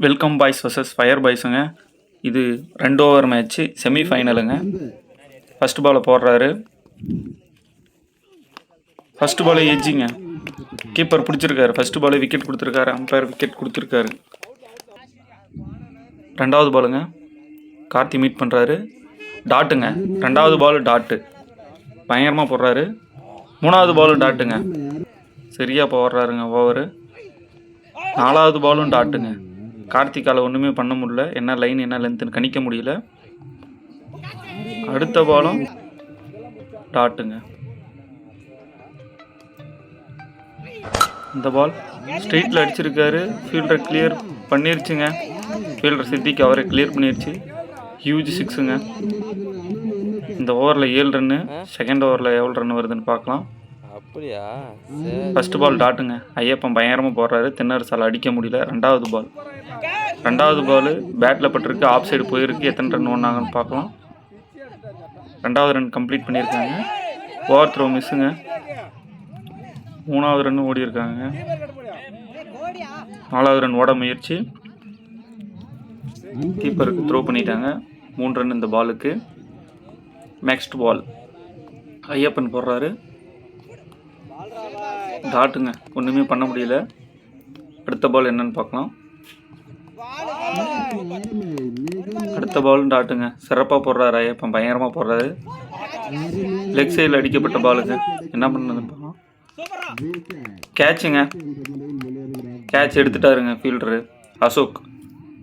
Welcome boys versus fire பாய்ஸுங்க. இது 2 over match செமிஃபைனலுங்க. First பாலை போடுறாரு. ஃபஸ்ட் பாலை எஜ்ஜிங்க. கீப்பர் பிடிச்சிருக்காரு. ஃபஸ்ட் பாலை விக்கெட் கொடுத்துருக்காரு. அம்பையர் விக்கெட் கொடுத்துருக்காரு. 2வது பாலுங்க. கார்த்தி மீட் பண்ணுறாரு. டாட்டுங்க. 2வது பால் டாட்டு. பயங்கரமாக போடுறாரு. 3வது பாலும் டாட்டுங்க. சரியாக போடுறாருங்க ஓவரு. 4வது பாலும் டாட்டுங்க. கார்த்திகால ஒன்றுமே பண்ண முடியல. என்ன லைன் என்ன லென்த்துன்னு கணிக்க முடியல. அடுத்த பாலும் டாட்டுங்க. இந்த பால் ஸ்ட்ரெயிட்டில் அடிச்சிருக்காரு. ஃபீல்டரை கிளியர் பண்ணிருச்சுங்க. ஃபீல்டர் சித்திக்கு அவரை கிளியர் பண்ணிருச்சு. ஹியூஜ் 6ங்க. இந்த ஓவரில் 7 ரன்னு. செகண்ட் ஓவரில் எவ்வளோ ரன் வருதுன்னு பார்க்கலாம். அப்படியா? ஃபஸ்ட்டு பால் டாட்டுங்க. ஐயப்பன் பயங்கரமாக போடுறாரு. தென்னரசால் அடிக்க முடியல. 2வது பால். 2வது பால் பேட்டில் பட்டிருக்கு. ஆஃப் சைடு போயிருக்கு. எத்தனை ரன் ஒன்றாங்கன்னு பார்க்கலாம். 2வது ரன் கம்ப்ளீட் பண்ணியிருக்காங்க. ஓவர் த்ரோ மிஸ்ஸுங்க. 3வது ரன் ஓடி இருக்காங்க. 4வது ரன் ஓட முயற்சி. கீப்பருக்கு த்ரோ பண்ணிட்டாங்க. 3 ரன் இந்த பாலுக்கு. நெக்ஸ்ட் பால் ஐயப்பன் போடுறாரு. டாட்டுங்க. ஒன்றுமே பண்ண முடியல. அடுத்த பால் என்னன்னு பார்க்கலாம். அடுத்த பாலும் டாட்டுங்க. சிறப்பாக போடுறாரு ஐயப்பன். பயங்கரமாக போடுறாரு. லெக் சைடில் அடிக்கப்பட்ட பாலுங்க. என்ன பண்ணதுன்னு பார்க்கலாம். கேட்சுங்க. கேட்ச் எடுத்துட்டாருங்க ஃபீல்டரு அசோக்.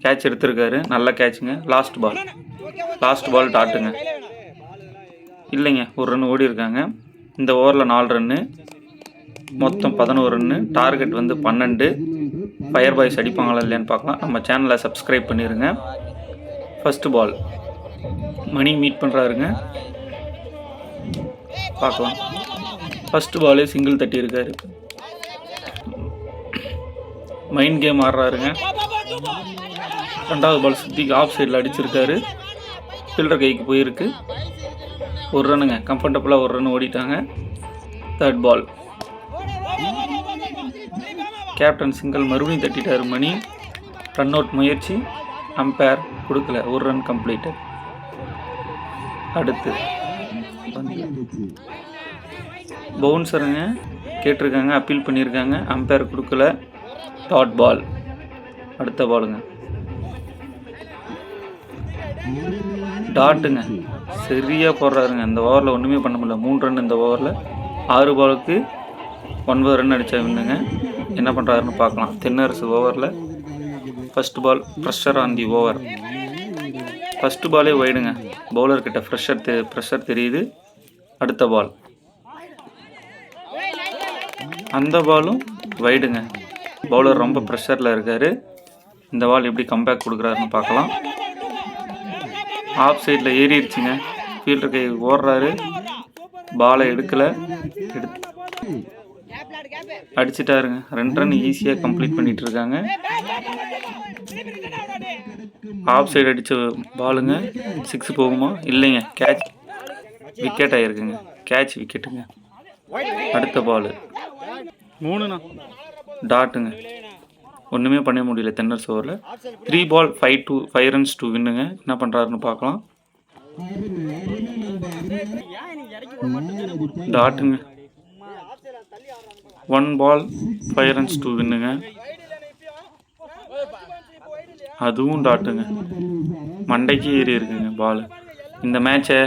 கேட்ச் எடுத்திருக்காரு. நல்ல கேட்சுங்க. Last ball டாட்டுங்க. இல்லைங்க, ஒரு ரன் ஓடி இருக்காங்க. இந்த ஓவரில் 4 ரன்னு. மொத்தம் 11 ரன்னு. டார்கெட் வந்து 12. ஃபயர் பாய்ஸ் அடிப்பாங்களா இல்லையான்னு பார்க்கலாம். நம்ம சேனலை சப்ஸ்கிரைப் பண்ணிடுங்க. ஃபஸ்ட்டு பால் மணி மீட் பண்ணுறாருங்க. பார்க்கலாம். ஃபஸ்ட்டு பாலே சிங்கிள் தட்டியிருக்காரு. மைண்ட் கேம் ஆடுறாருங்க. 2வது பால் சுற்றிக்கு ஆஃப் சைடில் அடிச்சிருக்காரு. ஃபீல்டர் கைக்கு போயிருக்கு. 1 ரன்னுங்க. கம்ஃபர்டபுளாக 1 ரன் ஓடிட்டாங்க. 3rd பால் கேப்டன் சிங்கிள் மறுபடியும் தட்டிட்டார் மணி. ரன் அவுட் முயற்சி. அம்பையர் கொடுக்கல. 1 ரன் கம்ப்ளீட்டட். அடுத்து பவுன்சருங்க கேட்டிருக்காங்க. அப்பீல் பண்ணியிருக்காங்க. அம்பையர் கொடுக்கல. Dot ball. அடுத்த பாலுங்க. டாட்டுங்க. சரியாக போடுறாருங்க. இந்த ஓவரில் ஒன்றுமே பண்ண முடியல. 3 ரன் இந்த ஓவரில். 6 பாலுக்கு 9 ரன் அடித்தா வின்னுங்க. என்ன பண்ணுறாருன்னு பார்க்கலாம். தென்னரசு ஓவரில் first ball pressure on the over. First பாலே வைடுங்க. பவுலர்கிட்ட ப்ரெஷர் தெரியுது. அடுத்த பால் அந்த பாலும் வைடுங்க. பவுலர் ரொம்ப ப்ரெஷரில் இருக்கார். இந்த பால் எப்படி கம்பேக் கொடுக்குறாருன்னு பார்க்கலாம். ஆஃப் சைடில் ஏறிடுச்சுங்க. ஃபீல்டர் கை ஓடுறாரு. பாலை எடுக்கலை. அடிச்சிட்டாருங்க. 2 ரன் ஈஸியாக கம்ப்ளீட் பண்ணிட்டு இருக்காங்க. ஆஃப் சைடு அடித்த பாலுங்க. 6 போகுமா? இல்லைங்க. கேட்ச் விக்கெட் ஆகிருக்குங்க. கேட்ச் விக்கெட்டுங்க. அடுத்த பால் 3ண்ணா டாட்டுங்க. ஒன்றுமே பண்ண முடியல தென்னரசு ஓவரில். 3 பால் 5 ரன்ஸ் டு வின்னுங்க. என்ன பண்ணுறாருன்னு பார்க்கலாம். டாட்டுங்க. 1 பால் 5 ரன்ஸ் டு வின்னுங்க. அதுவும் டாட்டுங்க. மண்டைக்கு ஏறி இருக்குங்க பால். இந்த மேட்சை